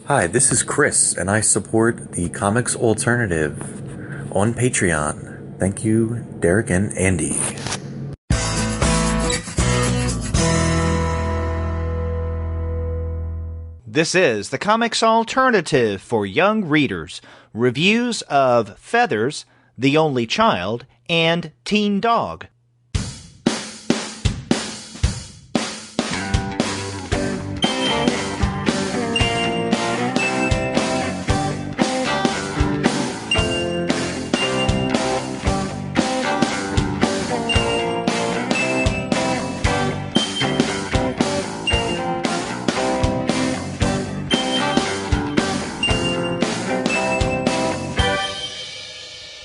Hi, this is Chris, and I support the Comics Alternative on Patreon. Thank you, Derek and Andy. This is the Comics Alternative for young readers. Reviews of Feathers, The Only Child, and Teen Dog.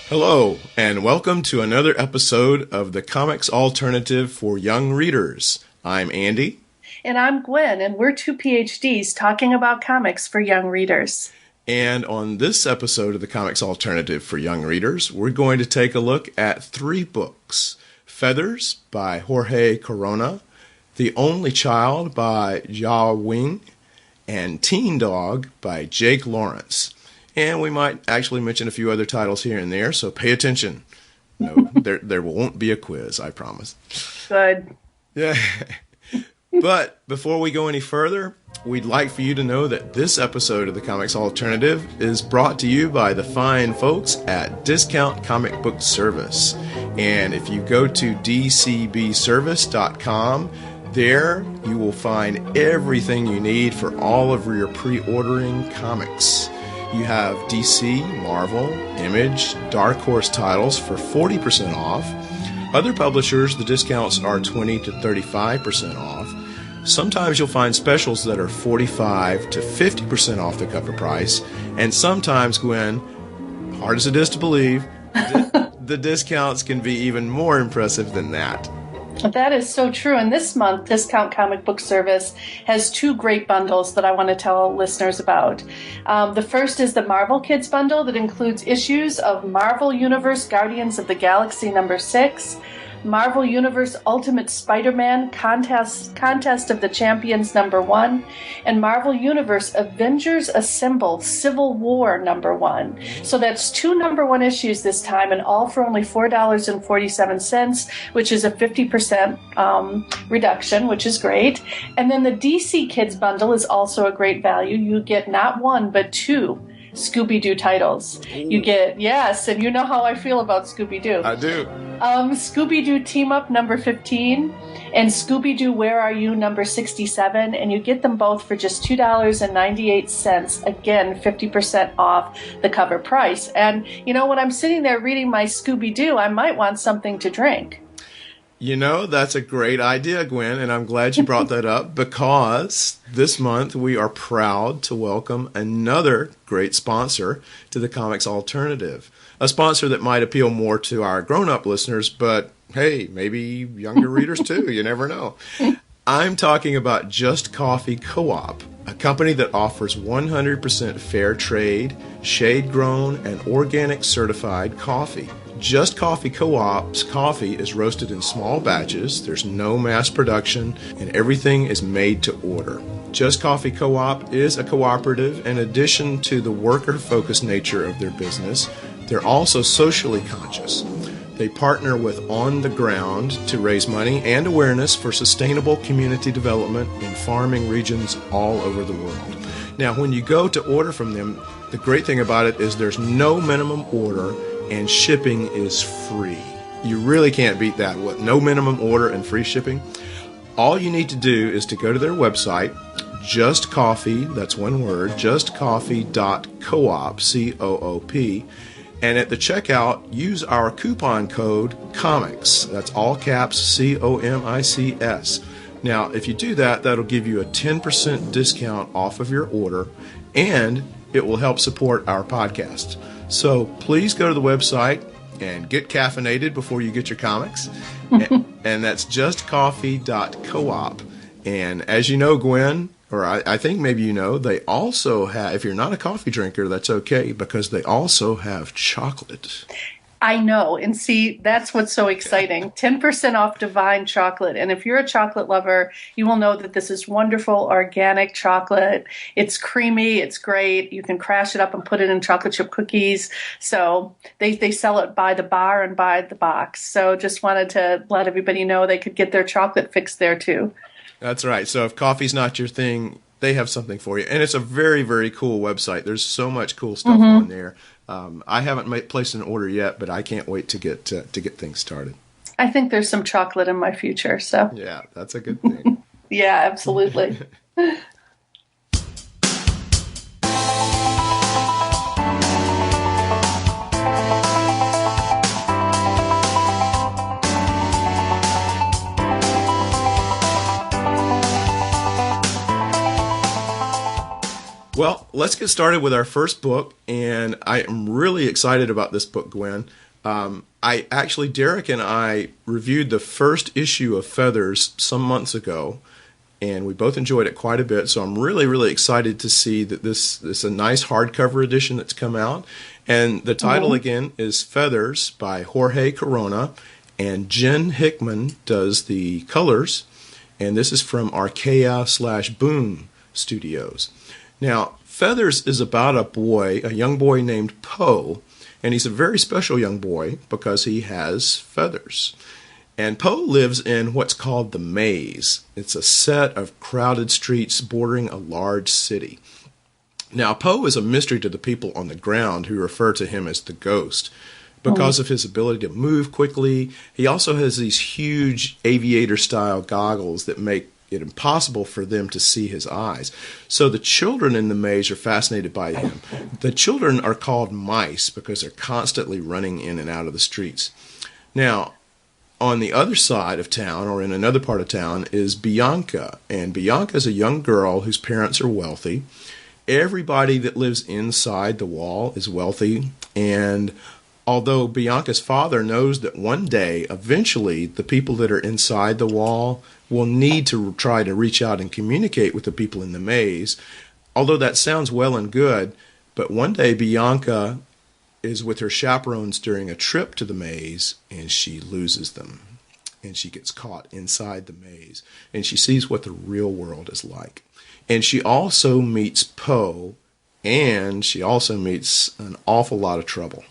Hello, and welcome to another episode of the Comics Alternative for Young Readers. I'm Andy. And I'm Gwen, and we're two PhDs talking about comics for young readers. And on this episode of the Comics Alternative for Young Readers, we're going to take a look at three books. Feathers by Jorge Corona, The Only Child by Ya Wing, and Teen Dog by Jake Lawrence. And we might actually mention a few other titles here and there, so pay attention. No, there won't be a quiz, I promise. Good. Yeah. But before we go any further, we'd like for you to know that this episode of the Comics Alternative is brought to you by the fine folks at Discount Comic Book Service. And if you go to dcbservice.com, there you will find everything you need for all of your pre-ordering comics. You have DC, Marvel, Image, Dark Horse titles for 40% off. Other publishers, the discounts are 20 to 35% off. Sometimes you'll find specials that are 45 to 50% off the cover price. And sometimes, Gwen, hard as it is to believe, the discounts can be even more impressive than that. That is so true. And this month, Discount Comic Book Service has two great bundles that I want to tell listeners about. The first is the Marvel Kids bundle that includes issues of Marvel Universe Guardians of the Galaxy #6, Marvel Universe Ultimate Spider-Man Contest of the Champions #1, and Marvel Universe Avengers Assemble Civil War #1. So that's two #1 issues this time, and all for only $4.47, which is a 50% reduction, which is great. And then the DC Kids bundle is also a great value. You get not one, but two Scooby-Doo titles. You get, yes, and you know how I feel about Scooby-Doo. I do. Scooby-Doo Team Up #15 and Scooby-Doo Where Are You #67, and you get them both for just $2.98. Again, 50% off the cover price. And, you know, when I'm sitting there reading my Scooby-Doo, I might want something to drink. You know, that's a great idea, Gwen, and I'm glad you brought that up because this month we are proud to welcome another great sponsor to the Comics Alternative. A sponsor that might appeal more to our grown-up listeners, but hey, maybe younger readers too, you never know. I'm talking about Just Coffee Co-op, a company that offers 100% fair trade, shade-grown, and organic certified coffee. Just Coffee Co-op's coffee is roasted in small batches, there's no mass production, and everything is made to order. Just Coffee Co-op is a cooperative. In addition to the worker-focused nature of their business, they're also socially conscious. They partner with On the Ground to raise money and awareness for sustainable community development in farming regions all over the world. Now, when you go to order from them, the great thing about it is there's no minimum order and shipping is free. You really can't beat that. What? No minimum order and free shipping? All you need to do is to go to their website, Just Coffee, that's one word, justcoffee.coop, C-O-O-P, and at the checkout, use our coupon code COMICS. That's all caps, C-O-M-I-C-S. Now, if you do that, that'll give you a 10% discount off of your order, and it will help support our podcast. So please go to the website and get caffeinated before you get your comics. And that's justcoffee.coop. And as you know, Gwen, or I think maybe you know, they also have, if you're not a coffee drinker, that's okay, because they also have chocolate. I know. And see, that's what's so exciting. 10% off Divine chocolate. And if you're a chocolate lover, you will know that this is wonderful organic chocolate. It's creamy. It's great. You can crash it up and put it in chocolate chip cookies. So they sell it by the bar and by the box. So just wanted to let everybody know they could get their chocolate fix there too. That's right. So if coffee's not your thing, they have something for you. And it's a very, very cool website. There's so much cool stuff on there. I haven't placed an order yet, but I can't wait to get things started. I think there's some chocolate in my future. So yeah, that's a good thing. Yeah, absolutely. Well, let's get started with our first book, and I am really excited about this book, Gwen. Derek and I reviewed the first issue of Feathers some months ago, and we both enjoyed it quite a bit. So I'm really, really excited to see that this is a nice hardcover edition that's come out. And the title again is Feathers by Jorge Corona, and Jen Hickman does the colors. And this is from Archaea/Boom Studios. Now, Feathers is about a young boy named Poe, and he's a very special young boy because he has feathers. And Poe lives in what's called the Maze. It's a set of crowded streets bordering a large city. Now, Poe is a mystery to the people on the ground who refer to him as the Ghost because of his ability to move quickly. He also has these huge aviator-style goggles that make it impossible for them to see his eyes. So the children in the maze are fascinated by him. The children are called mice because they're constantly running in and out of the streets. Now, on the other side of town, or in another part of town, is Bianca. And Bianca is a young girl whose parents are wealthy. Everybody that lives inside the wall is wealthy. And although Bianca's father knows that one day, eventually, the people that are inside the wall will need to try to reach out and communicate with the people in the maze. Although that sounds well and good, but one day Bianca is with her chaperones during a trip to the maze, and she loses them. And she gets caught inside the maze. And she sees what the real world is like. And she also meets Poe, and she also meets an awful lot of trouble.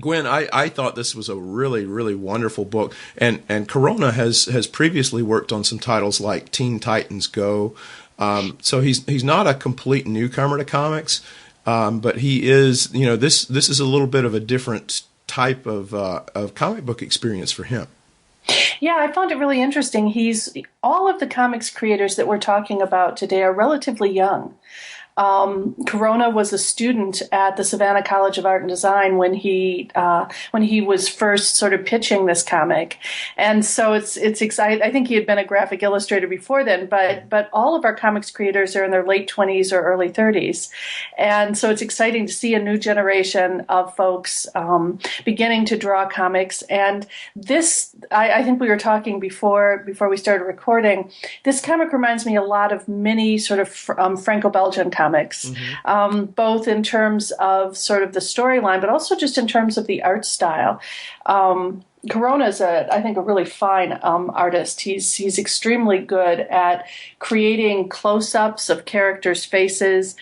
Gwen, I thought this was a really, really wonderful book. And Corona has previously worked on some titles like Teen Titans Go. So he's not a complete newcomer to comics, but he is, this is a little bit of a different type of comic book experience for him. Yeah, I found it really interesting. All of the comics creators that we're talking about today are relatively young. Corona was a student at the Savannah College of Art and Design when he was first sort of pitching this comic, and so it's exciting. I think he had been a graphic illustrator before then, but all of our comics creators are in their late 20s or early 30s, and so it's exciting to see a new generation of folks beginning to draw comics. And this, I think we were talking before we started recording. This comic reminds me a lot of many sort of Franco-Belgian comics, both in terms of sort of the storyline, but also just in terms of the art style. Corona is, I think, a really fine artist. He's extremely good at creating close-ups of characters' faces,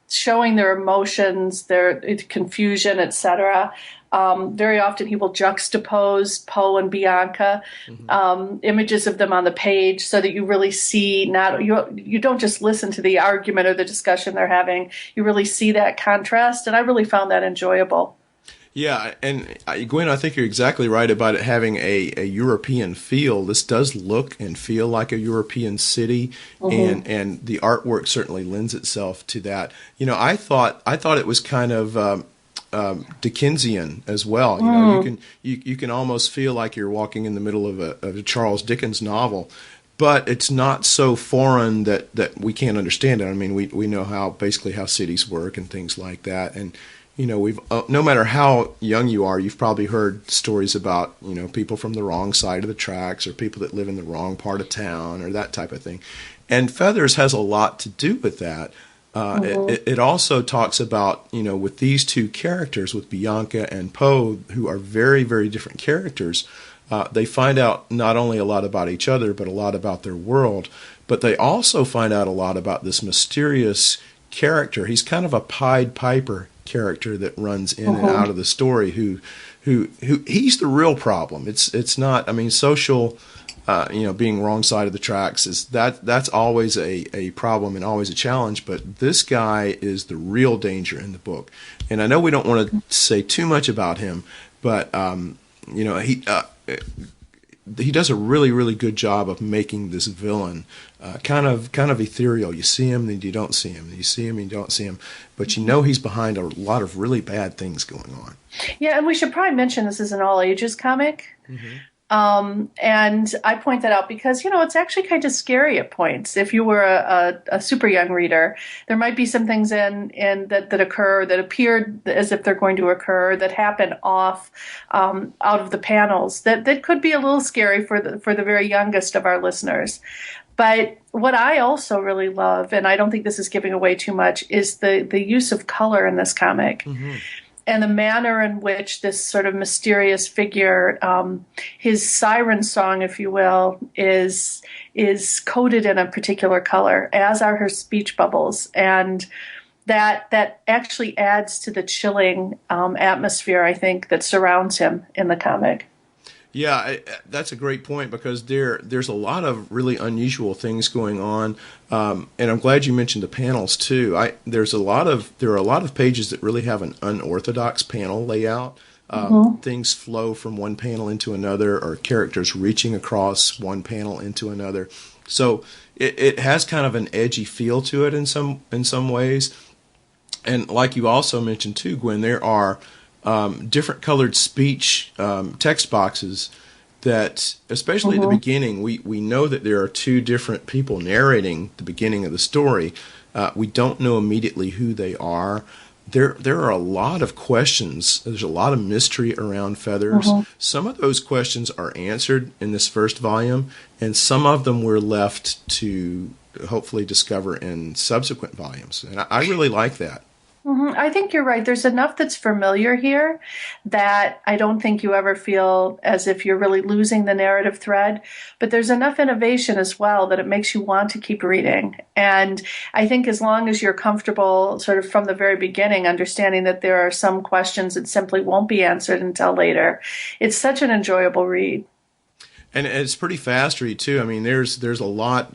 showing their emotions, their confusion, etc. Very often he will juxtapose Poe and Bianca, images of them on the page, so that you really see you don't just listen to the argument or the discussion they're having. You really see that contrast, and I really found that enjoyable. Yeah, and Gwen, I think you're exactly right about it having a European feel. This does look and feel like a European city, and the artwork certainly lends itself to that. I thought it was kind of Dickensian as well. You can almost feel like you're walking in the middle of a Charles Dickens novel, but it's not so foreign that we can't understand it. I mean, we know basically how cities work and things like that, and we've no matter how young you are, you've probably heard stories about people from the wrong side of the tracks or people that live in the wrong part of town or that type of thing. And Feathers has a lot to do with that. It also talks about, with these two characters, with Bianca and Poe, who are very, very different characters, they find out not only a lot about each other, but a lot about their world. But they also find out a lot about this mysterious character. He's kind of a Pied Piper character that runs in and out of the story. Who he's the real problem. It's not. I mean, social. Being wrong side of the tracks that's always a problem and always a challenge. But this guy is the real danger in the book. And I know we don't want to say too much about him, but he does a really, really good job of making this villain kind of ethereal. You see him, then you don't see him. You see him, and you don't see him. But he's behind a lot of really bad things going on. Yeah, and we should probably mention this is an all ages comic. And I point that out because, it's actually kind of scary at points. If you were a super young reader, there might be some things in that occur that appeared as if they're going to occur that happen off out of the panels that could be a little scary for the very youngest of our listeners. But what I also really love, and I don't think this is giving away too much, is the use of color in this comic. And the manner in which this sort of mysterious figure, his siren song, if you will, is coded in a particular color, as are her speech bubbles. And that actually adds to the chilling atmosphere, I think, that surrounds him in the comic. Yeah, that's a great point, because there's a lot of really unusual things going on, and I'm glad you mentioned the panels too. There are a lot of pages that really have an unorthodox panel layout. Things flow from one panel into another, or characters reaching across one panel into another. So it has kind of an edgy feel to it in some ways. And like you also mentioned too, Gwen, there are different colored speech text boxes that, especially at the beginning, we know that there are two different people narrating the beginning of the story. We don't know immediately who they are. There are a lot of questions. There's a lot of mystery around Feathers. Some of those questions are answered in this first volume, and some of them we're left to hopefully discover in subsequent volumes. And I really like that. I think you're right. There's enough that's familiar here that I don't think you ever feel as if you're really losing the narrative thread. But there's enough innovation as well that it makes you want to keep reading. And I think as long as you're comfortable sort of from the very beginning, understanding that there are some questions that simply won't be answered until later, it's such an enjoyable read. And it's pretty fast read too. I mean, there's a lot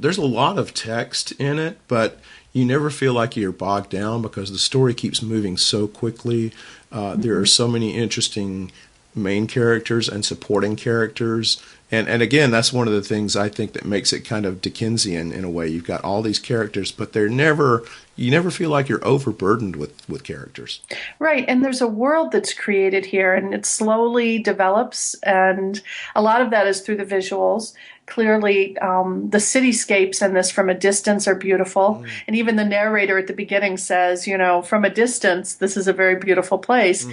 of text in it, but you never feel like you're bogged down because the story keeps moving so quickly. There are so many interesting main characters and supporting characters. And again, that's one of the things I think that makes it kind of Dickensian in a way. You've got all these characters, but you never feel like you're overburdened with characters. Right. And there's a world that's created here, and it slowly develops. And a lot of that is through the visuals. Clearly, the cityscapes in this from a distance are beautiful. And even the narrator at the beginning says, from a distance, this is a very beautiful place.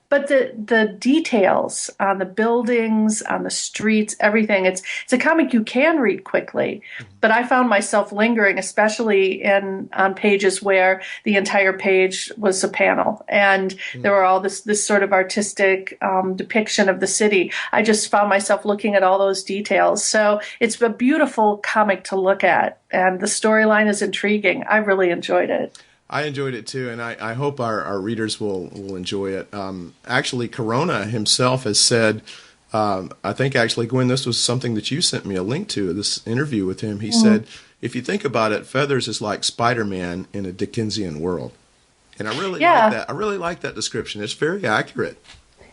But the details on the buildings, on the streets, everything, it's a comic you can read quickly. But I found myself lingering, especially on pages where the entire page was a panel. And there were all this sort of artistic depiction of the city. I just found myself looking at all those details. So it's a beautiful comic to look at. And the storyline is intriguing. I really enjoyed it. I enjoyed it too, and I hope our readers will enjoy it. Actually, Corona himself has said, I think actually, Gwen, this was something that you sent me a link to, this interview with him. He said, if you think about it, Feathers is like Spider-Man in a Dickensian world. And I really like that. I really like that description. It's very accurate.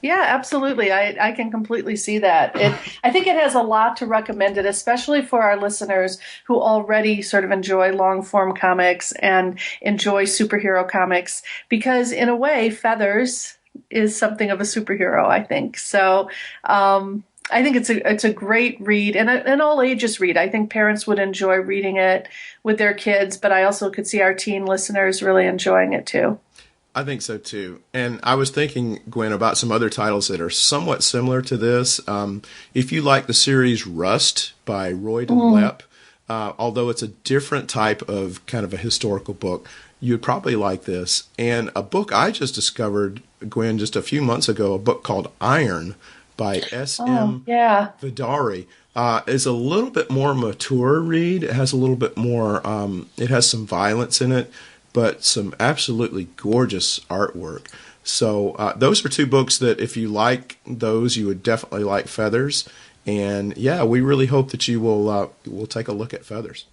Yeah, absolutely. I can completely see that. I think it has a lot to recommend it, especially for our listeners who already sort of enjoy long-form comics and enjoy superhero comics, because in a way, Feathers is something of a superhero, I think. So I think it's a great read and an all-ages read. I think parents would enjoy reading it with their kids, but I also could see our teen listeners really enjoying it too. I think so too. And I was thinking, Gwen, about some other titles that are somewhat similar to this. If you like the series Rust by Roy and Lepp, although it's a different type of kind of a historical book. You'd probably like this. And a book I just discovered, Gwen, just a few months ago, a book called Iron by S.M. Vidari. Is a little bit more mature read. It has a little bit more, it has some violence in it, but some absolutely gorgeous artwork. So those are two books that if you like those, you would definitely like Feathers. And yeah, we really hope that you will take a look at Feathers.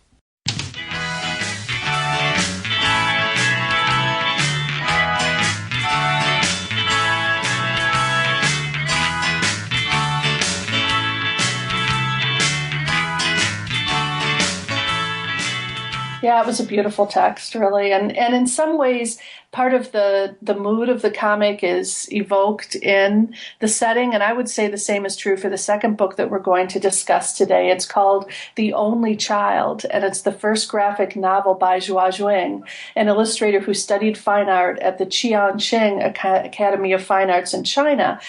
Yeah, it was a beautiful text, really. And in some ways, part of the mood of the comic is evoked in the setting. And I would say the same is true for the second book that we're going to discuss today. It's called The Only Child, and it's the first graphic novel by Zhua Jing, an illustrator who studied fine art at the Qianqing Academy of Fine Arts in China.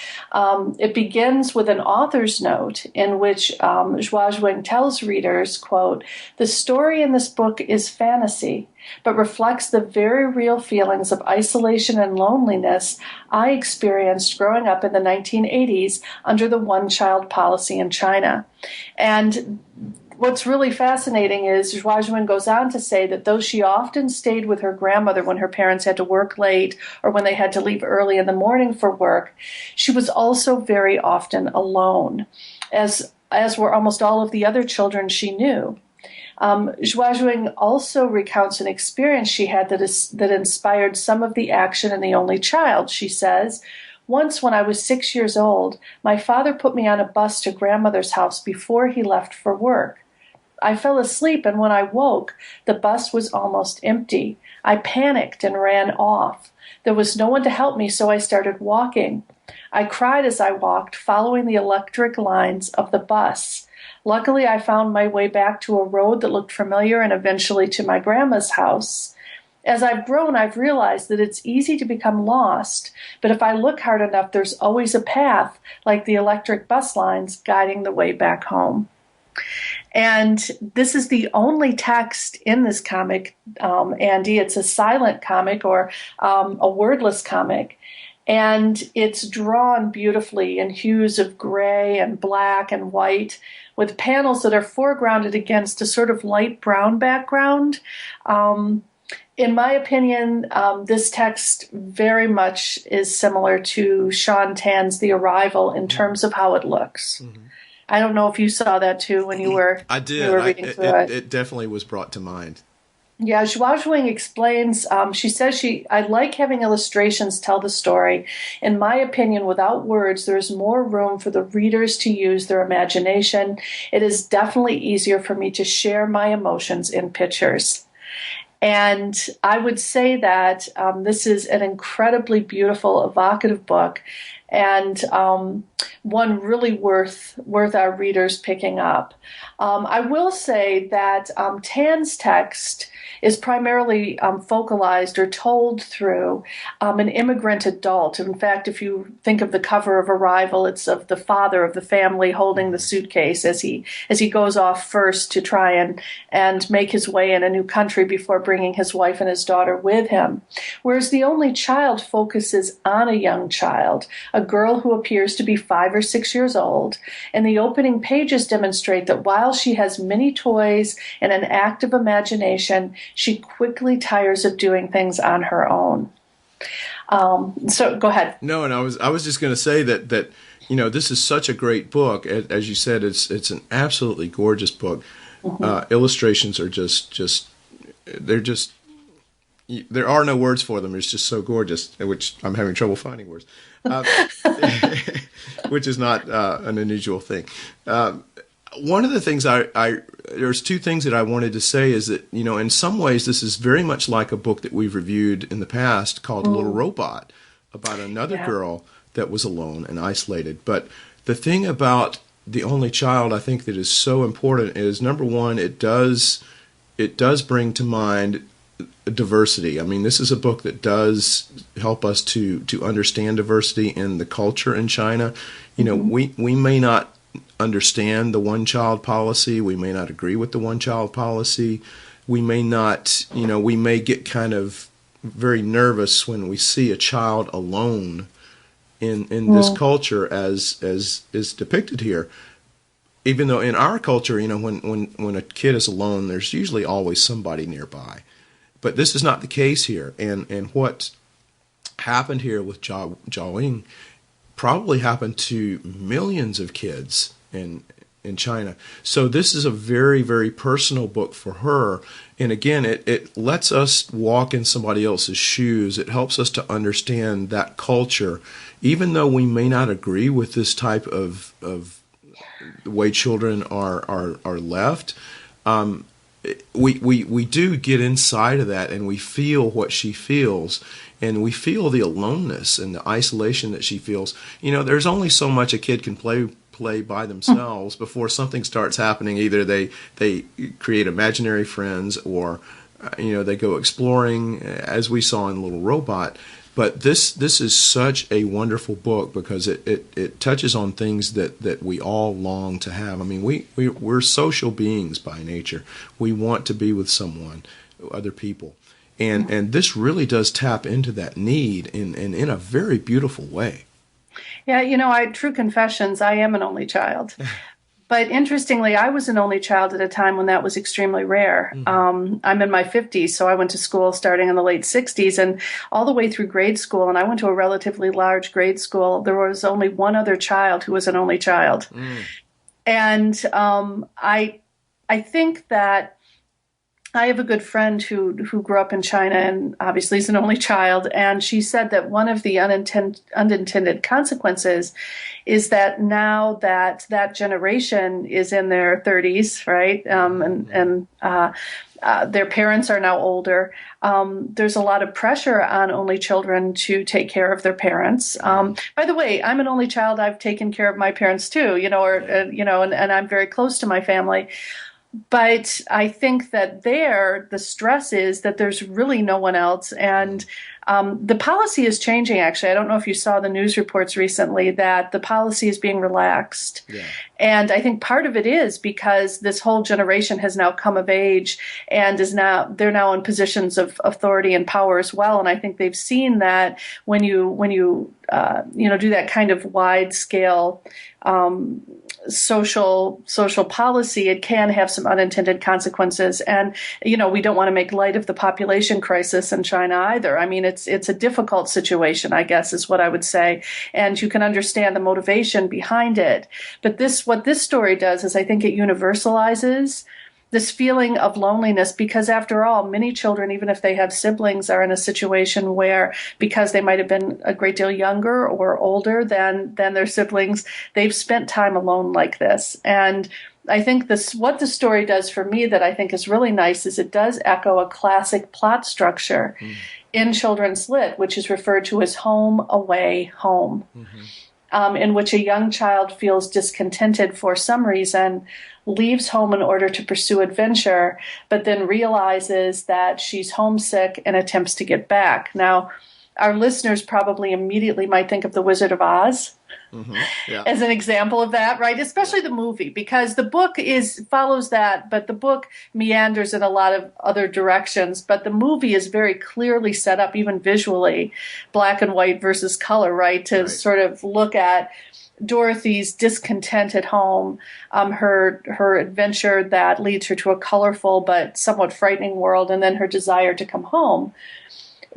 It begins with an author's note in which Zhua Jing tells readers, quote, "The story in this book is fantasy, but reflects the very real feelings of isolation and loneliness I experienced growing up in the 1980s under the one-child policy in China." And what's really fascinating is Zhua Jing goes on to say that though she often stayed with her grandmother when her parents had to work late or when they had to leave early in the morning for work, she was also very often alone, as were almost all of the other children she knew. Zhua Jing also recounts an experience she had that inspired some of the action in The Only Child. She says, "Once when I was 6 years old, my father put me on a bus to grandmother's house before he left for work. I fell asleep, and when I woke, the bus was almost empty. I panicked and ran off. There was no one to help me, so I started walking. I cried as I walked, following the electric lines of the bus. Luckily, I found my way back to a road that looked familiar and eventually to my grandma's house. As I've grown, I've realized that it's easy to become lost, but if I look hard enough, there's always a path, like the electric bus lines, guiding the way back home." And this is the only text in this comic, Andy. It's a silent comic or a wordless comic. And it's drawn beautifully in hues of gray and black and white, with panels that are foregrounded against a sort of light brown background. In my opinion, this text very much is similar to Sean Tan's The Arrival in terms of how it looks. Mm-hmm. I don't know if you saw that too when you were I did. You were reading through it. It definitely was brought to mind. Yeah, Zhua Jing explains, she says I like having illustrations tell the story. In my opinion, without words, there's more room for the readers to use their imagination. It is definitely easier for me to share my emotions in pictures. And I would say that this is an incredibly beautiful, evocative book, and one really worth our readers picking up. I will say that Tan's text is primarily focalized or told through an immigrant adult. In fact, if you think of the cover of Arrival, it's of the father of the family holding the suitcase as he goes off first to try and make his way in a new country before bringing his wife and his daughter with him. Whereas The Only Child focuses on a young child, a girl who appears to be 5 or 6 years old, and the opening pages demonstrate that while she has many toys and an active imagination, she quickly tires of doing things on her own. So go ahead. No, and I was just going to say that this is such a great book. As you said, it's an absolutely gorgeous book. Mm-hmm. Illustrations are just there are no words for them. It's just so gorgeous, which I'm having trouble finding words, which is not an unusual thing. One of the things there's two things that I wanted to say is that, in some ways this is very much like a book that we've reviewed in the past called Little Robot, about another girl that was alone and isolated. But the thing about The Only Child, I think, that is so important is, number one, it does bring to mind diversity. I mean, this is a book that does help us to understand diversity in the culture in China. We may not understand the one-child policy. We may not agree with the one-child policy. We may not, we may get kind of very nervous when we see a child alone in this culture as is depicted here. Even though in our culture, when a kid is alone, there's usually always somebody nearby. But this is not the case here. And what happened here with Jiawing probably happened to millions of kids in China. So this is a very, very personal book for her. And again, it lets us walk in somebody else's shoes. It helps us to understand that culture. Even though we may not agree with this type of the way children are left, we do get inside of that, and we feel what she feels, and we feel the aloneness and the isolation that she feels. There's only so much a kid can play by themselves before something starts happening. Either they create imaginary friends, or they go exploring, as we saw in Little Robot. But this is such a wonderful book because it touches on things that we all long to have. I mean, we're social beings by nature. We want to be with someone, other people. And this really does tap into that need in a very beautiful way. Yeah, true confessions, I am an only child. But interestingly, I was an only child at a time when that was extremely rare. I'm in my 50s, so I went to school starting in the late 60s and all the way through grade school. And I went to a relatively large grade school. There was only one other child who was an only child. And I think that I have a good friend who grew up in China and obviously is an only child. And she said that one of the unintended consequences is that now that generation is in their 30s, right? And their parents are now older. There's a lot of pressure on only children to take care of their parents. By the way, I'm an only child. I've taken care of my parents too, and I'm very close to my family. But I think that the stress is that there's really no one else. And the policy is changing, actually. I don't know if you saw the news reports recently that the policy is being relaxed. Yeah. And I think part of it is because this whole generation has now come of age and they're now in positions of authority and power as well. And I think they've seen that when you do that kind of wide scale social policy, it can have some unintended consequences. And, we don't want to make light of the population crisis in China either. I mean, it's a difficult situation, I guess, is what I would say. And you can understand the motivation behind it. But what this story does is I think it universalizes this feeling of loneliness, because after all, many children, even if they have siblings, are in a situation where, because they might have been a great deal younger or older than their siblings, they've spent time alone like this. And I think what the story does for me that I think is really nice is it does echo a classic plot structure in children's lit, which is referred to as home, away, home. In which a young child feels discontented for some reason, leaves home in order to pursue adventure, but then realizes that she's homesick and attempts to get back. Now, our listeners probably immediately might think of The Wizard of Oz as an example of that, right? Especially the movie, because the book follows that, but the book meanders in a lot of other directions. But the movie is very clearly set up, even visually, black and white versus color, right? To sort of look at Dorothy's discontented home, her adventure that leads her to a colorful but somewhat frightening world, and then her desire to come home.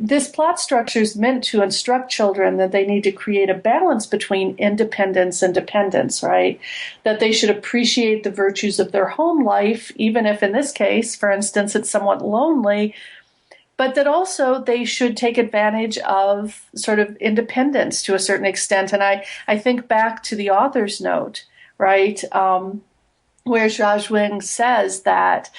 This plot structure is meant to instruct children that they need to create a balance between independence and dependence, right? That they should appreciate the virtues of their home life, even if in this case, for instance, it's somewhat lonely, but that also they should take advantage of sort of independence to a certain extent. And I think back to the author's note, right, where Jiawing says that,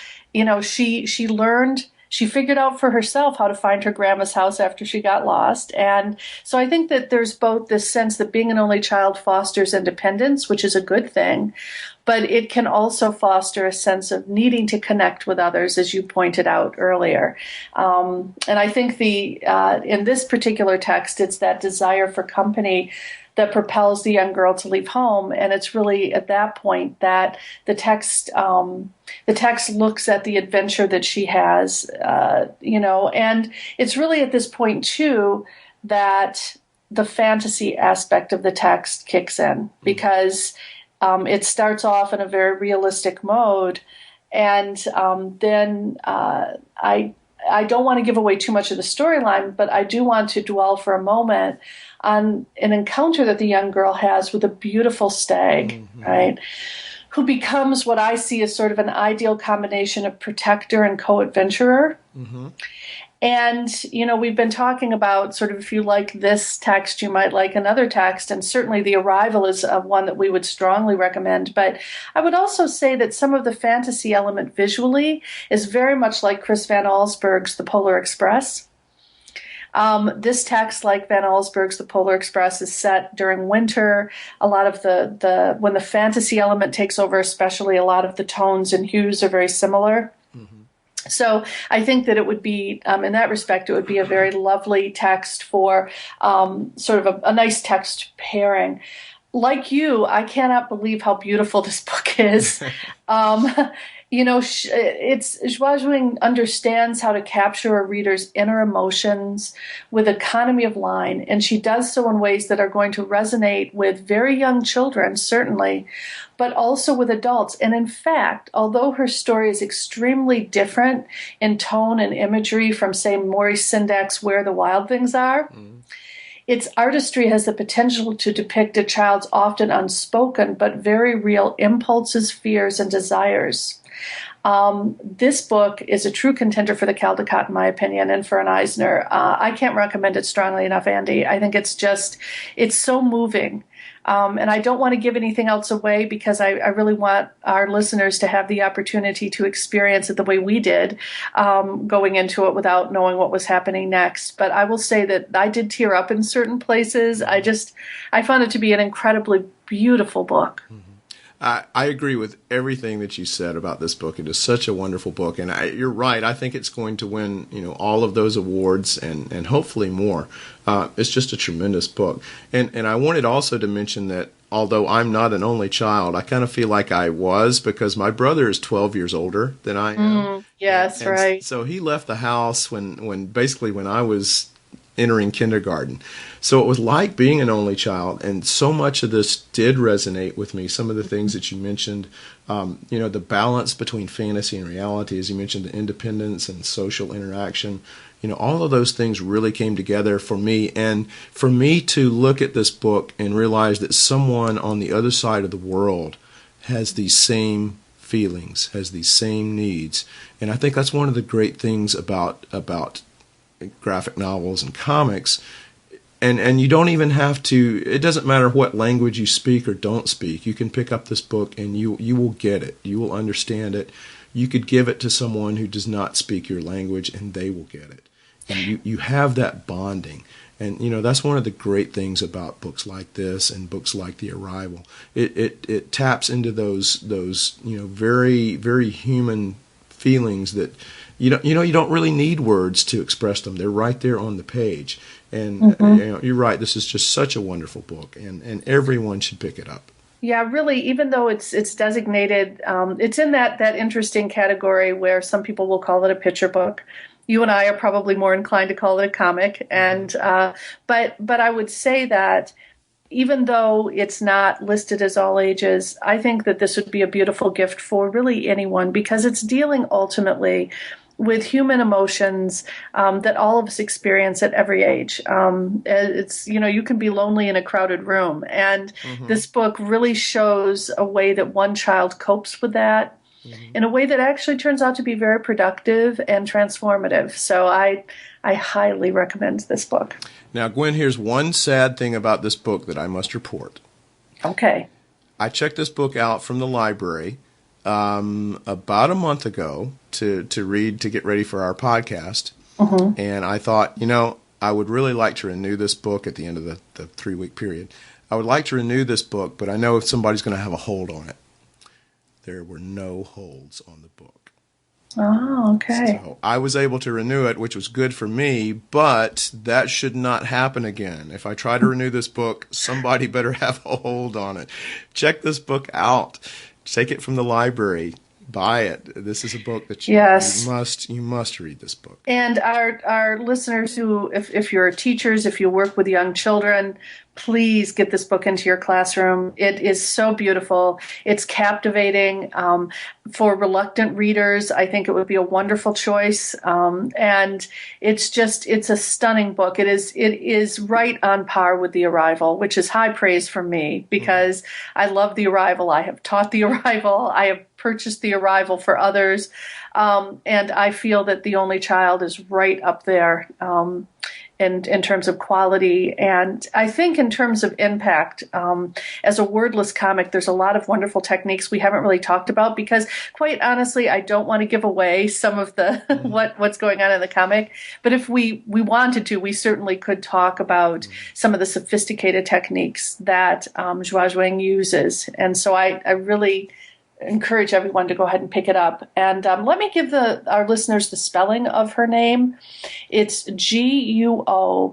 she figured out for herself how to find her grandma's house after she got lost. And so I think that there's both this sense that being an only child fosters independence, which is a good thing, but it can also foster a sense of needing to connect with others, as you pointed out earlier. And I think in this particular text, it's that desire for company that propels the young girl to leave home. And it's really at that point that the text looks at the adventure that she has, and it's really at this point too that the fantasy aspect of the text kicks in, because it starts off in a very realistic mode, and then I don't want to give away too much of the storyline, but I do want to dwell for a moment on an encounter that the young girl has with a beautiful stag, right? Who becomes what I see as sort of an ideal combination of protector and co-adventurer. And, we've been talking about sort of, if you like this text, you might like another text. And certainly The Arrival is one that we would strongly recommend. But I would also say that some of the fantasy element visually is very much like Chris Van Allsburg's The Polar Express. This text, like Van Allsburg's The Polar Express, is set during winter. A lot of when the fantasy element takes over, especially, a lot of the tones and hues are very similar. So I think that it would be, in that respect, it would be a very lovely text for sort of a nice text pairing. Like you, I cannot believe how beautiful this book is. Joie Jung understands how to capture a reader's inner emotions with economy of line, and she does so in ways that are going to resonate with very young children, certainly, but also with adults. And in fact, although her story is extremely different in tone and imagery from, say, Maurice Sendak's Where the Wild Things Are, its artistry has the potential to depict a child's often unspoken but very real impulses, fears, and desires. This book is a true contender for the Caldecott, in my opinion, and for an Eisner. I can't recommend it strongly enough, Andy. I think it's so moving. And I don't want to give anything else away, because I really want our listeners to have the opportunity to experience it the way we did, going into it without knowing what was happening next. But I will say that I did tear up in certain places. I found it to be an incredibly beautiful book. I agree with everything that you said about this book. It is such a wonderful book, and you're right. I think it's going to win, all of those awards and hopefully more. It's just a tremendous book, and I wanted also to mention that although I'm not an only child, I kind of feel like I was, because my brother is 12 years older than I am. Yes, right. So he left the house when I was entering kindergarten. So it was like being an only child, and so much of this did resonate with me. Some of the things that you mentioned, the balance between fantasy and reality, as you mentioned, the independence and social interaction, all of those things really came together for me. And for me to look at this book and realize that someone on the other side of the world has these same feelings, has these same needs. And I think that's one of the great things about graphic novels and comics. And you don't even have to, it doesn't matter what language you speak or don't speak. You can pick up this book and you will get it. You will understand it. You could give it to someone who does not speak your language and they will get it. And you have that bonding. And, that's one of the great things about books like this and books like The Arrival. It taps into those very, very human feelings that you don't really need words to express them. They're right there on the page. And you're right. This is just such a wonderful book, and everyone should pick it up. Yeah, really. Even though it's designated, it's in that interesting category where some people will call it a picture book. You and I are probably more inclined to call it a comic, and but I would say that even though it's not listed as all ages, I think that this would be a beautiful gift for really anyone, because it's dealing ultimately with human emotions that all of us experience at every age. It's, you can be lonely in a crowded room, and this book really shows a way that one child copes with that in a way that actually turns out to be very productive and transformative. So I highly recommend this book. Now, Gwen, here's one sad thing about this book that I must report. Okay. I checked this book out from the library about a month ago to read, to get ready for our podcast. And I thought, I would really like to renew this book at the end of the 3-week period. I would like to renew this book, but I know if somebody's going to have a hold on it. There were no holds on the book. Oh, okay. So I was able to renew it, which was good for me, but that should not happen again. If I try to renew this book, somebody better have a hold on it. Check this book out. Take it from the library. Buy it. This is a book that Yes. you must read this book. And our listeners who, if you're teachers, if you work with young children, please get this book into your classroom. It is so beautiful. It's captivating. For reluctant readers, I think it would be a wonderful choice. And it's a stunning book. It is right on par with The Arrival, which is high praise for me because I love The Arrival. I have taught The Arrival. I have purchased The Arrival for others. And I feel that The Only Child is right up there. In terms of quality. And I think in terms of impact, as a wordless comic, there's a lot of wonderful techniques we haven't really talked about because, quite honestly, I don't want to give away some of the what's going on in the comic. But if we wanted to, we certainly could talk about some of the sophisticated techniques that Zhua Zhuang uses. And so I really encourage everyone to go ahead and pick it up. And let me give our listeners the spelling of her name. It's Guojing.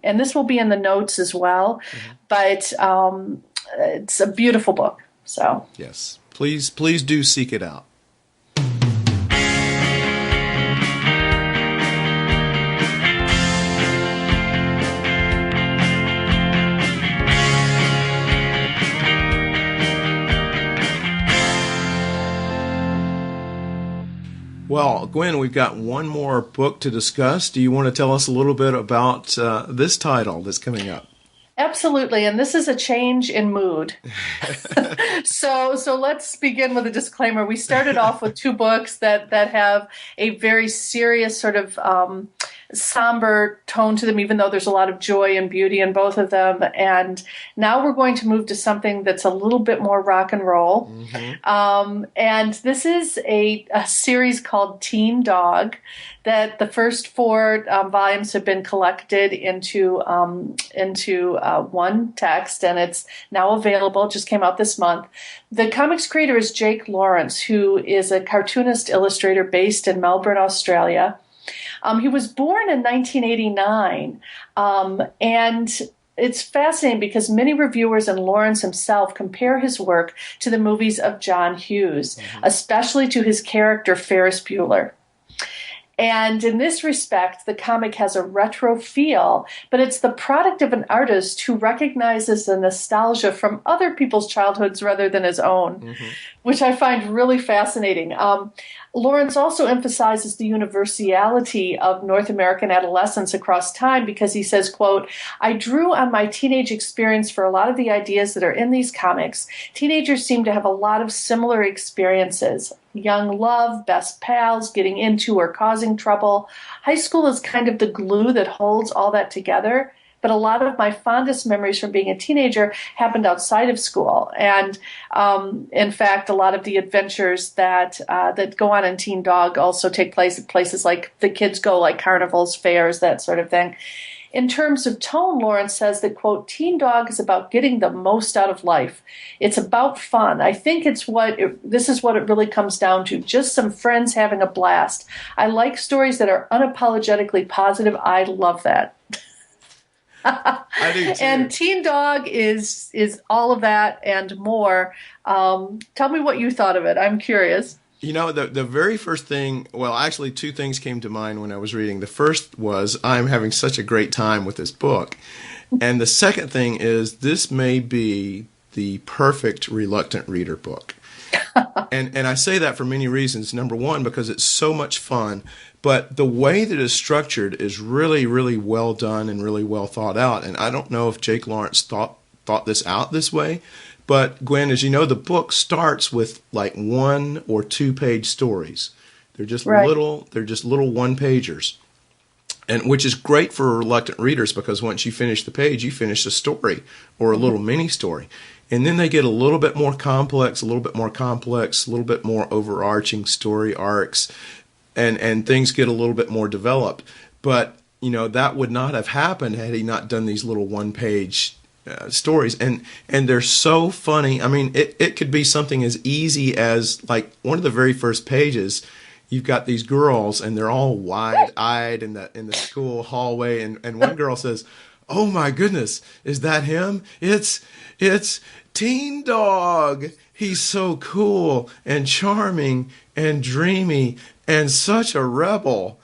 And this will be in the notes as well. But it's a beautiful book. So yes, please do seek it out. Well, Gwen, we've got one more book to discuss. Do you want to tell us a little bit about this title that's coming up? Absolutely, and this is a change in mood. So let's begin with a disclaimer. We started off with two books that have a very serious sort of somber tone to them, even though there's a lot of joy and beauty in both of them. And now we're going to move to something that's a little bit more rock and roll. And this is a series called Teen Dog that the first four volumes have been collected into one text, and it's now available. It just came out this month. The comic's creator is Jake Lawrence, who is a cartoonist illustrator based in Melbourne, Australia. He was born in 1989, and it's fascinating because many reviewers and Lawrence himself compare his work to the movies of John Hughes, especially to his character Ferris Bueller. And in this respect, the comic has a retro feel, but it's the product of an artist who recognizes the nostalgia from other people's childhoods rather than his own, which I find really fascinating. Lawrence also emphasizes the universality of North American adolescence across time because he says, quote, I drew on my teenage experience for a lot of the ideas that are in these comics. Teenagers seem to have a lot of similar experiences. Young love, best pals, getting into or causing trouble. High school is kind of the glue that holds all that together. But a lot of my fondest memories from being a teenager happened outside of school. And in fact, a lot of the adventures that go on in Teen Dog also take place at places like the kids go, like carnivals, fairs, that sort of thing. In terms of tone, Lawrence says that, quote, Teen Dog is about getting the most out of life. It's about fun. I think this is what it really comes down to, just some friends having a blast. I like stories that are unapologetically positive. I love that. I do too. And Teen Dog is all of that and more. Tell me what you thought of it. I'm curious. You know, the very first thing, well, actually two things came to mind when I was reading. The first was I'm having such a great time with this book. And the second thing is this may be the perfect reluctant reader book. And I say that for many reasons. Number one, because it's so much fun. But the way that it's structured is really, really well done and really well thought out. And I don't know if Jake Lawrence thought this out this way. But Gwen, as you know, the book starts with like 1 or 2 page stories. They're just little one pagers. And which is great for reluctant readers because once you finish the page, you finish a story or a little mini story. And then they get a little bit more complex, a little bit more overarching story arcs. And things get a little bit more developed. But, you know, that would not have happened had he not done these little one-page stories, and they're so funny. I mean, it could be something as easy as like one of the very first pages. You've got these girls, and they're all wide-eyed in the school hallway, and one girl says, "Oh my goodness, is that him? It's Teen Dog. He's so cool and charming and dreamy and such a rebel."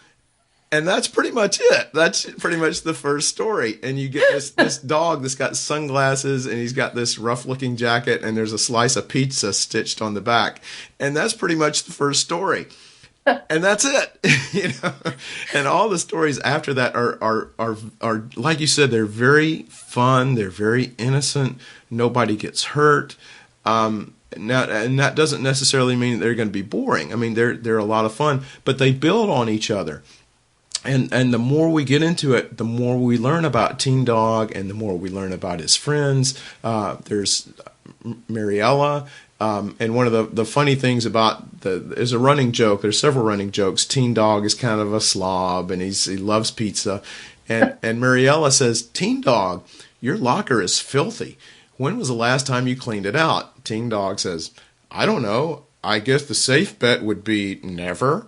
And that's pretty much it. That's pretty much the first story. And you get this dog that's got sunglasses, and he's got this rough-looking jacket, and there's a slice of pizza stitched on the back. And that's pretty much the first story. And that's it. You know? And all the stories after that are like you said, they're very fun, they're very innocent, nobody gets hurt. And that doesn't necessarily mean they're going to be boring. I mean, they're a lot of fun, but they build on each other. And the more we get into it, the more we learn about Teen Dog, and the more we learn about his friends. There's Mariella, and one of the funny things about there's a running joke. There's several running jokes. Teen Dog is kind of a slob, and he loves pizza. And Mariella says, "Teen Dog, your locker is filthy. When was the last time you cleaned it out?" Teen Dog says, "I don't know. I guess the safe bet would be never.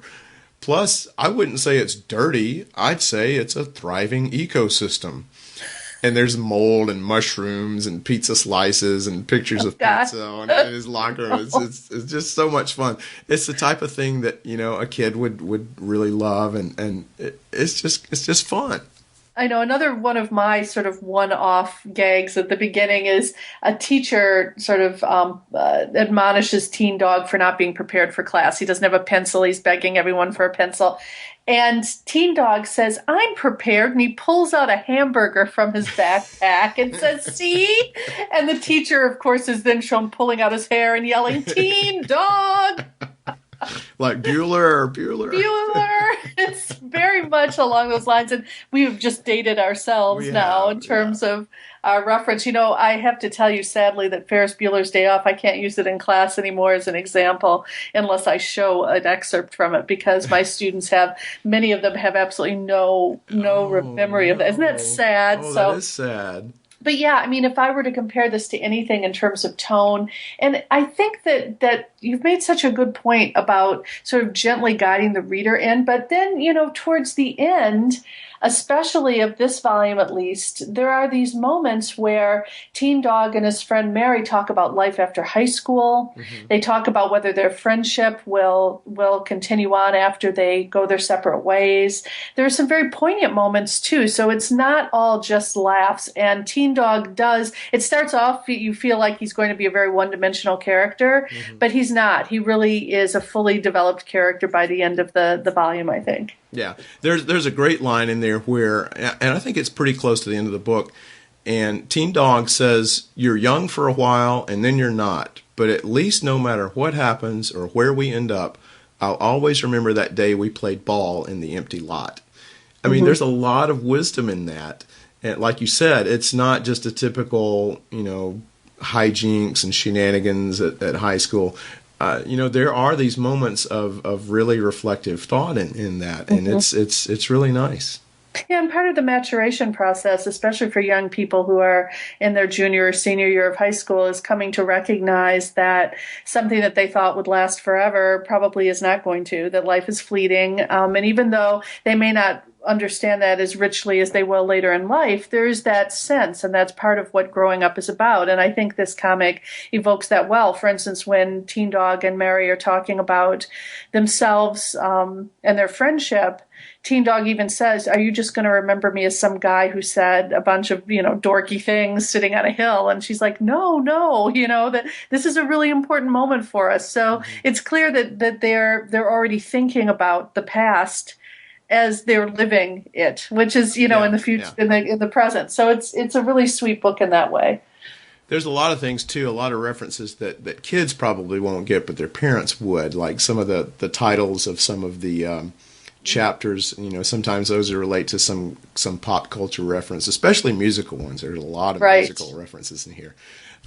Plus, I wouldn't say it's dirty. I'd say it's a thriving ecosystem." And there's mold and mushrooms and pizza slices and pictures of pizza on his locker. It's just so much fun. It's the type of thing that, you know, a kid would really love, and it's just fun. I know another one of my sort of one-off gags at the beginning is a teacher sort of admonishes Teen Dog for not being prepared for class. He doesn't have a pencil. He's begging everyone for a pencil. And Teen Dog says, "I'm prepared." And he pulls out a hamburger from his backpack and says, "See?" And the teacher, of course, is then shown pulling out his hair and yelling, "Teen Dog!" Like Bueller. It's very much along those lines. And we've just dated ourselves now in terms of our reference. You know, I have to tell you, sadly, that Ferris Bueller's Day Off, I can't use it in class anymore as an example unless I show an excerpt from it, because my students many of them have absolutely no memory of that. Isn't that sad? Oh, that is sad. But yeah, I mean, if I were to compare this to anything in terms of tone, and I think that you've made such a good point about sort of gently guiding the reader in, but then, you know, towards the end, especially of this volume at least, there are these moments where Teen Dog and his friend Mary talk about life after high school. Mm-hmm. They talk about whether their friendship will continue on after they go their separate ways. There are some very poignant moments too, so it's not all just laughs. And Teen Dog it starts off, you feel like he's going to be a very one-dimensional character, mm-hmm. but he's not. He really is a fully developed character by the end of the volume, I think. Yeah, there's a great line in there where, and I think it's pretty close to the end of the book, and Teen Dog says, "You're young for a while, and then you're not. But at least no matter what happens or where we end up, I'll always remember that day we played ball in the empty lot." I mean, there's a lot of wisdom in that. And like you said, it's not just a typical, you know, hijinks and shenanigans at high school. You know, there are these moments of really reflective thought in that, and it's really nice. Yeah, and part of the maturation process, especially for young people who are in their junior or senior year of high school, is coming to recognize that something that they thought would last forever probably is not going to, that life is fleeting. And even though they may not understand that as richly as they will later in life, there's that sense, and that's part of what growing up is about. And I think this comic evokes that well. For instance, when Teen Dog and Mary are talking about themselves and their friendship, Teen Dog even says, "Are you just going to remember me as some guy who said a bunch of, you know, dorky things sitting on a hill?" And she's like, no, you know, that this is a really important moment for us. So it's clear that they're already thinking about the past as they're living it, which is, you know, in the future, in the present. So it's a really sweet book in that way. There's a lot of things too, a lot of references that kids probably won't get, but their parents would, like some of the titles of some of the chapters. You know, sometimes those relate to some pop culture reference, especially musical ones. There's a lot of musical references in here.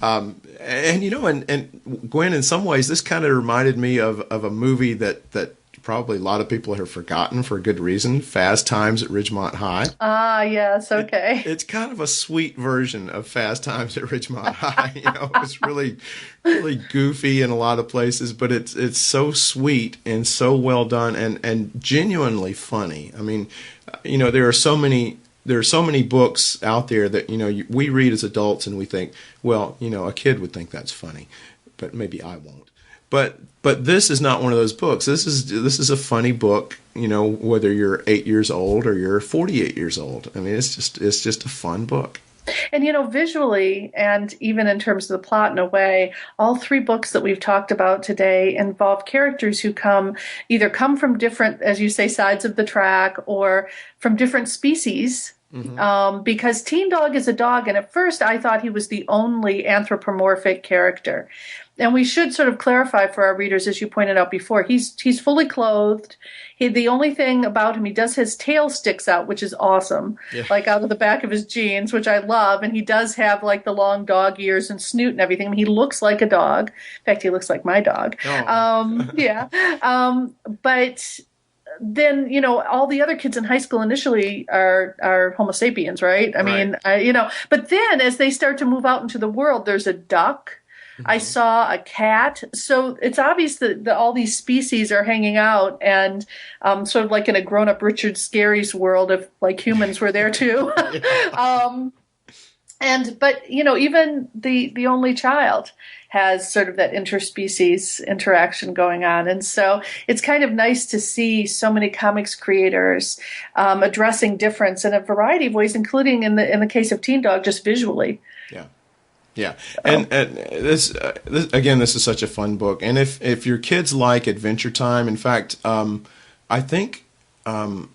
And you know, and Gwen, in some ways, this kind of reminded me of a movie that probably a lot of people have forgotten for a good reason, Fast Times at Ridgemont High. Ah, yes, okay. It's kind of a sweet version of Fast Times at Ridgemont High. It's really, really goofy in a lot of places, but it's so sweet and so well done and genuinely funny. I mean, there are so many books out there that we read as adults and we think, well, a kid would think that's funny, but maybe I won't. But this is not one of those books. This is a funny book, whether you're 8 years old or you're 48 years old. I mean, it's just a fun book. And, visually and even in terms of the plot in a way, all three books that we've talked about today involve characters who either come from different, as you say, sides of the track or from different species. Mm-hmm. Because Teen Dog is a dog, and at first I thought he was the only anthropomorphic character. And we should sort of clarify for our readers, as you pointed out before, he's fully clothed. The only thing about him, his tail sticks out, which is awesome, like out of the back of his jeans, which I love. And he does have like the long dog ears and snoot and everything. I mean, he looks like a dog. In fact, he looks like my dog. Oh. But then, all the other kids in high school initially are Homo sapiens, right? I mean, but then as they start to move out into the world, there's a duck. Mm-hmm. I saw a cat. So it's obvious that all these species are hanging out and sort of like in a grown-up Richard Scarry's world if like humans were there too. But even the only child has sort of that interspecies interaction going on. And so it's kind of nice to see so many comics creators addressing difference in a variety of ways, including in the case of Teen Dog, just visually. Yeah. Yeah, and this again, this is such a fun book. And if your kids like Adventure Time, in fact, I think I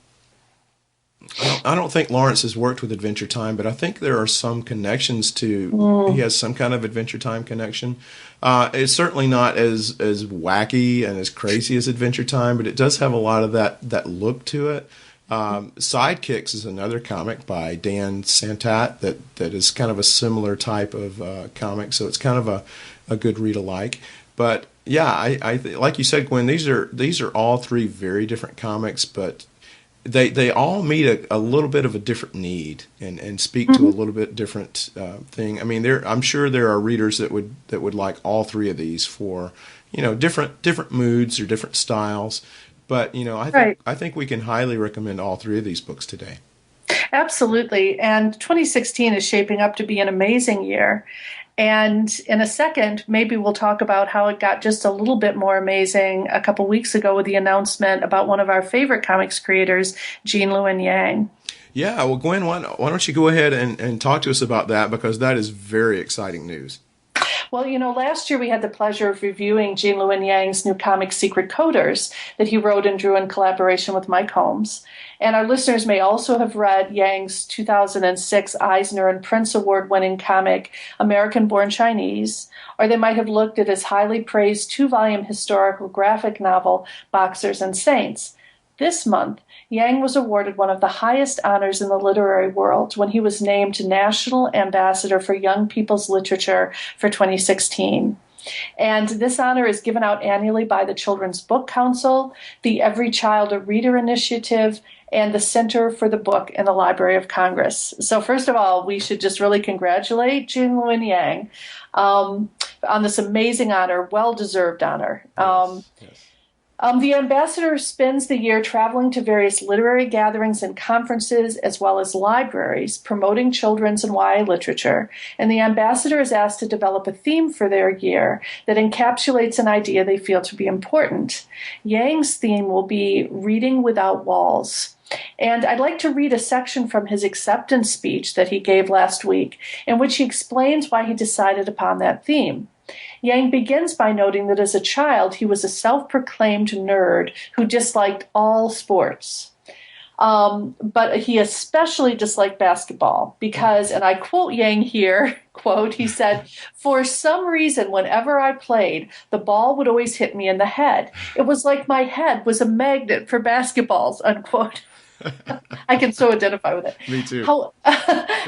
don't think Lawrence has worked with Adventure Time, but I think there are some connections to. He has some kind of Adventure Time connection. It's certainly not as wacky and as crazy as Adventure Time, but it does have a lot of that look to it. Sidekicks is another comic by Dan Santat that is kind of a similar type of comic, so it's kind of a good read alike. But yeah, I like you said, Gwen, these are all three very different comics, but they all meet a little bit of a different need and speak to a little bit different thing. I mean, I'm sure there are readers that would like all three of these for different moods or different styles. But, I think we can highly recommend all three of these books today. Absolutely. And 2016 is shaping up to be an amazing year. And in a second, maybe we'll talk about how it got just a little bit more amazing a couple weeks ago with the announcement about one of our favorite comics creators, Gene Luen Yang. Yeah, well, Gwen, why don't you go ahead and talk to us about that, because that is very exciting news. Well, last year we had the pleasure of reviewing Gene Luen Yang's new comic Secret Coders that he wrote and drew in collaboration with Mike Holmes. And our listeners may also have read Yang's 2006 Eisner and Prince Award-winning comic American-Born Chinese, or they might have looked at his highly praised 2-volume historical graphic novel Boxers and Saints. This month, Yang was awarded one of the highest honors in the literary world when he was named National Ambassador for Young People's Literature for 2016. And this honor is given out annually by the Children's Book Council, the Every Child a Reader Initiative, and the Center for the Book in the Library of Congress. So first of all, we should just really congratulate Gene Luen Yang on this amazing honor, well-deserved honor. Yes. The ambassador spends the year traveling to various literary gatherings and conferences, as well as libraries, promoting children's and YA literature. And the ambassador is asked to develop a theme for their year that encapsulates an idea they feel to be important. Yang's theme will be Reading Without Walls. And I'd like to read a section from his acceptance speech that he gave last week, in which he explains why he decided upon that theme. Yang begins by noting that as a child, he was a self-proclaimed nerd who disliked all sports. But he especially disliked basketball because, and I quote Yang here, quote, he said, "For some reason, whenever I played, the ball would always hit me in the head. It was like my head was a magnet for basketballs," unquote. I can so identify with it. Me too.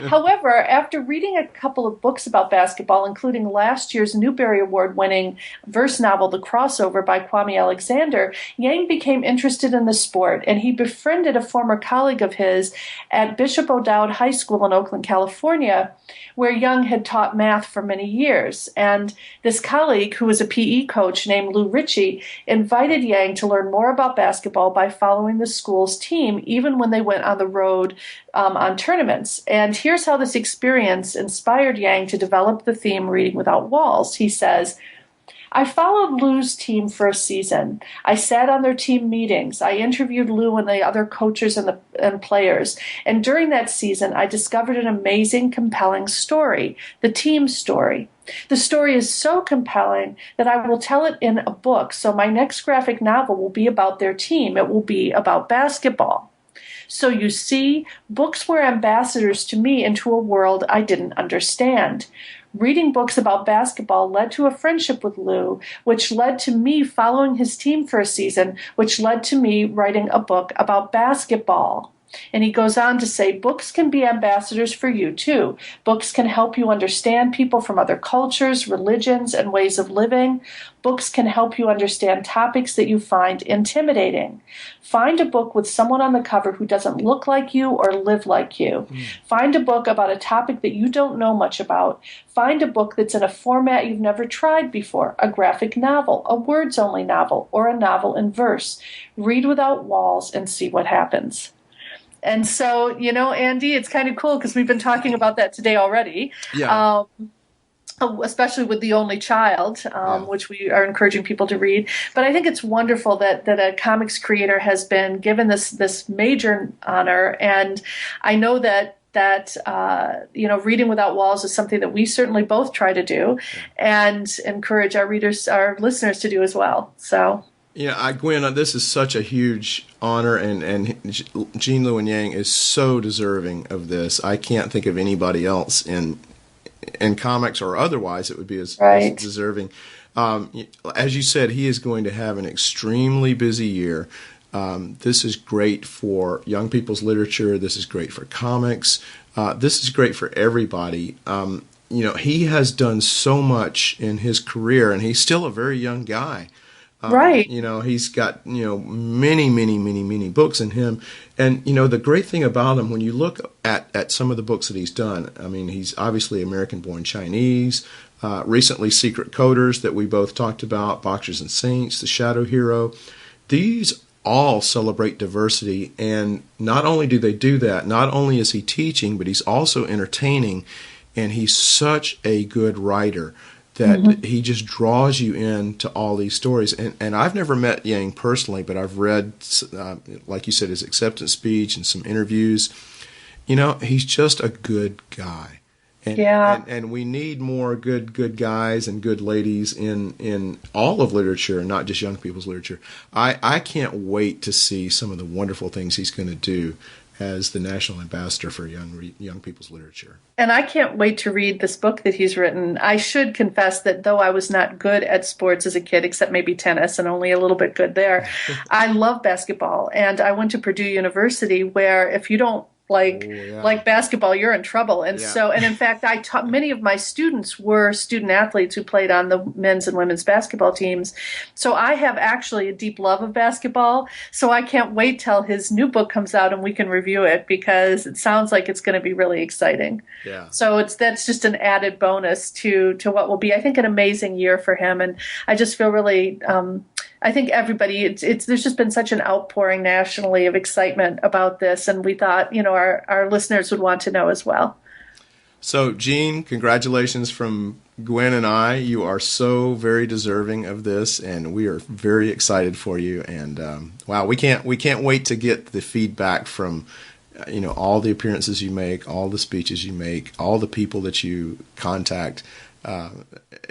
However, after reading a couple of books about basketball, including last year's Newbery Award-winning verse novel, The Crossover by Kwame Alexander, Yang became interested in the sport, and he befriended a former colleague of his at Bishop O'Dowd High School in Oakland, California, where Young had taught math for many years. And this colleague, who was a PE coach named Lou Ritchie, invited Yang to learn more about basketball by following the school's team, even when they went on the road on tournaments. And here's how this experience inspired Yang to develop the theme Reading Without Walls. He says, I followed Lou's team for a season. I sat on their team meetings. I interviewed Lou and the other coaches and players. And during that season, I discovered an amazing, compelling story, the team story. The story is so compelling that I will tell it in a book. So my next graphic novel will be about their team. It will be about basketball. So you see, books were ambassadors to me into a world I didn't understand. Reading books about basketball led to a friendship with Lou, which led to me following his team for a season, which led to me writing a book about basketball. And he goes on to say, books can be ambassadors for you too. Books can help you understand people from other cultures, religions, and ways of living. Books can help you understand topics that you find intimidating. Find a book with someone on the cover who doesn't look like you or live like you. Find a book about a topic that you don't know much about. Find a book that's in a format you've never tried before, a graphic novel, a words-only novel, or a novel in verse. Read without walls and see what happens. And so, Andy, it's kind of cool because we've been talking about that today already. Yeah. Especially with The Only Child, which we are encouraging people to read. But I think it's wonderful that a comics creator has been given this major honor. And I know that Reading Without Walls is something that we certainly both try to do and encourage our listeners to do as well. So. Gwen, this is such a huge honor, and Jean Lewin Yang is so deserving of this. I can't think of anybody else in comics or otherwise that would be as deserving. As you said, he is going to have an extremely busy year. This is great for young people's literature. This is great for comics. This is great for everybody. He has done so much in his career, and he's still a very young guy. He's got, many, many, many, many books in him. And, the great thing about him, when you look at some of the books that he's done, I mean, he's obviously American-born Chinese, recently Secret Coders that we both talked about, Boxers and Saints, The Shadow Hero. These all celebrate diversity. And not only do they do that, not only is he teaching, but he's also entertaining. And he's such a good writer that he just draws you into all these stories. And I've never met Yang personally, but I've read, like you said, his acceptance speech and some interviews. He's just a good guy. And we need more good guys and good ladies in all of literature, not just young people's literature. I can't wait to see some of the wonderful things he's going to do as the national ambassador for young people's literature. And I can't wait to read this book that he's written. I should confess that though I was not good at sports as a kid, except maybe tennis and only a little bit good there, I love basketball. And I went to Purdue University, where if you don't like basketball, you're in trouble. And and in fact, I taught, many of my students were student athletes who played on the men's and women's basketball teams. So I have actually a deep love of basketball. So I can't wait till his new book comes out and we can review it, because it sounds like it's going to be really exciting. Yeah. So that's just an added bonus to what will be, I think, an amazing year for him. And I just feel really, I think everybody, there's just been such an outpouring nationally of excitement about this, and we thought, our listeners would want to know as well. So, Jean, congratulations from Gwen and I. You are so very deserving of this, and we are very excited for you. And wow, we can't wait to get the feedback from all the appearances you make, all the speeches you make, all the people that you contact.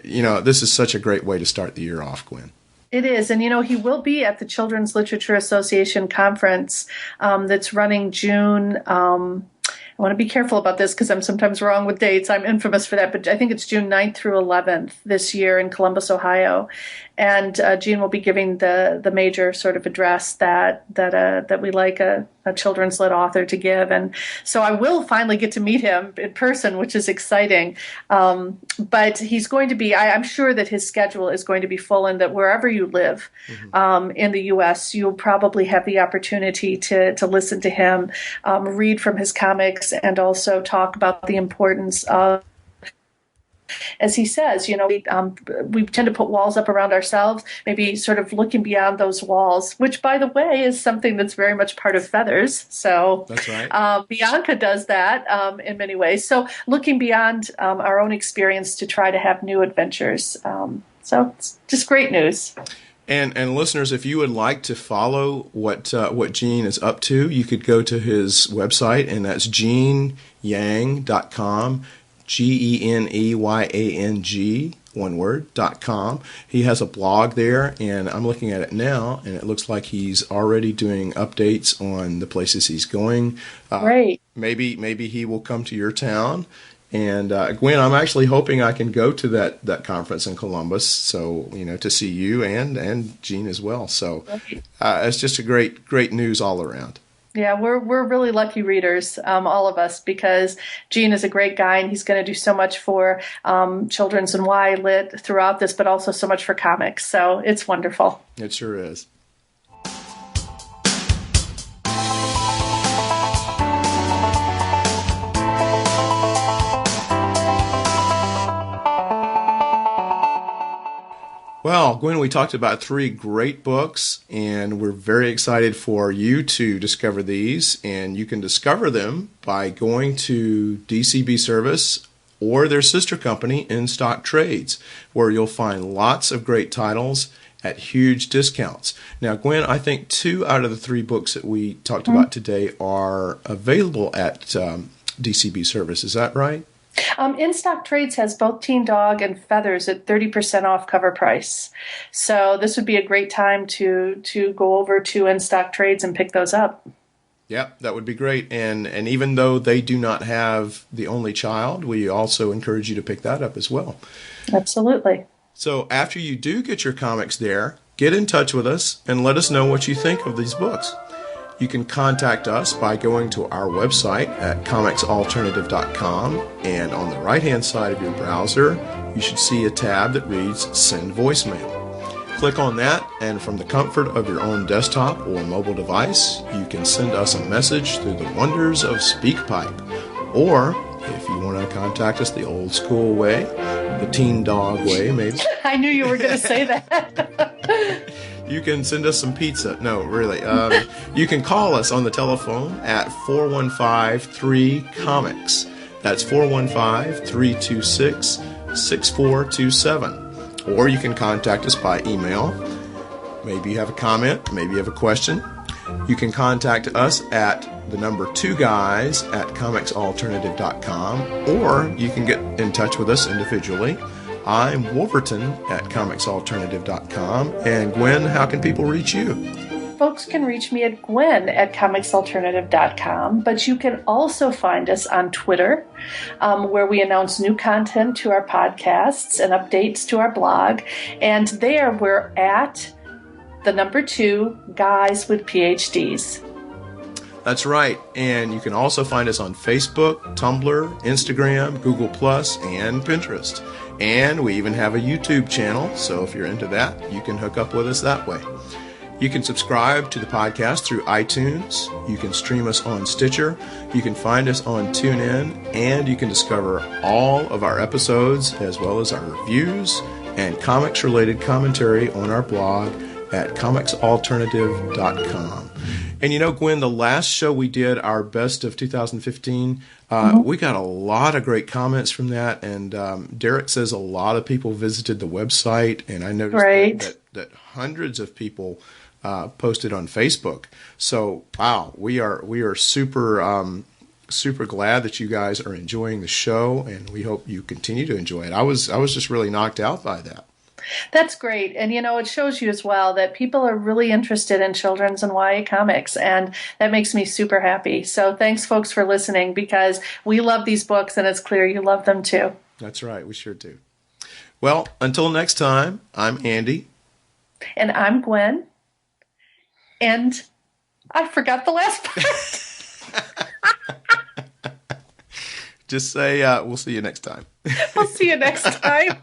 This is such a great way to start the year off, Gwen. It is. And, he will be at the Children's Literature Association conference that's running June. I want to be careful about this because I'm sometimes wrong with dates. I'm infamous for that, but I think it's June 9th through 11th this year in Columbus, Ohio. And Jean will be giving the major sort of address that we like a a children's lit author to give. And so I will finally get to meet him in person, which is exciting. But he's going to be, I'm sure that his schedule is going to be full, and that wherever you live in the U.S., you'll probably have the opportunity to listen to him, read from his comics, and also talk about the importance of, as he says, we tend to put walls up around ourselves, maybe sort of looking beyond those walls, which, by the way, is something that's very much part of Feathers. So that's right. Bianca does that in many ways. So looking beyond our own experience to try to have new adventures. So it's just great news. And listeners, if you would like to follow what Gene is up to, you could go to his website, and that's geneyang.com. GENEYANG, one word, .com. He has a blog there, and I'm looking at it now, and it looks like he's already doing updates on the places he's going. Great. Maybe he will come to your town. And Gwen, I'm actually hoping I can go to that conference in Columbus, so to see you and Gene as well. So it's just a great news all around. Yeah, we're really lucky readers, all of us, because Gene is a great guy, and he's going to do so much for children's and YA Lit throughout this, but also so much for comics. So it's wonderful. It sure is. Well, Gwen, we talked about 3 great books, and we're very excited for you to discover these. And you can discover them by going to DCB Service or their sister company, In Stock Trades, where you'll find lots of great titles at huge discounts. Now, Gwen, I think 2 out of the 3 books that we talked about today are available at DCB Service. Is that right? In Stock Trades has both Teen Dog and Feathers at 30% off cover price. So this would be a great time to go over to In Stock Trades and pick those up. Yep, that would be great. And even though they do not have The Only Child, we also encourage you to pick that up as well. Absolutely. So after you do get your comics there, get in touch with us and let us know what you think of these books. You can contact us by going to our website at comicsalternative.com, and on the right-hand side of your browser, you should see a tab that reads Send Voicemail. Click on that, and from the comfort of your own desktop or mobile device, you can send us a message through the wonders of SpeakPipe. Or, if you want to contact us the old school way, the Teen Dog way, maybe. I knew you were going to say that. You can send us some pizza. No, really. You can call us on the telephone at 415-3-COMICS. That's 415-326-6427. Or you can contact us by email. Maybe you have a comment. Maybe you have a question. You can contact us at the number 2 guys at comicsalternative.com. Or you can get in touch with us individually. I'm Wolverton at comicsalternative.com. And Gwen, how can people reach you? Folks can reach me at Gwen at comicsalternative.com, but you can also find us on Twitter, where we announce new content to our podcasts and updates to our blog. And there we're at the number 2 guys with PhDs. That's right. And you can also find us on Facebook, Tumblr, Instagram, Google+, and Pinterest. And we even have a YouTube channel, so if you're into that, you can hook up with us that way. You can subscribe to the podcast through iTunes. You can stream us on Stitcher. You can find us on TuneIn. And you can discover all of our episodes, as well as our reviews and comics-related commentary on our blog at comicsalternative.com. And Gwen, the last show we did, our best of 2015, we got a lot of great comments from that. And Derek says a lot of people visited the website. And I noticed that hundreds of people posted on Facebook. So, wow, we are super super glad that you guys are enjoying the show. And we hope you continue to enjoy it. I was just really knocked out by that. That's great. And, it shows you as well that people are really interested in children's and YA comics. And that makes me super happy. So thanks, folks, for listening, because we love these books and it's clear you love them too. That's right. We sure do. Well, until next time, I'm Andy. And I'm Gwen. And I forgot the last part. Just say, we'll see you next time. We'll see you next time.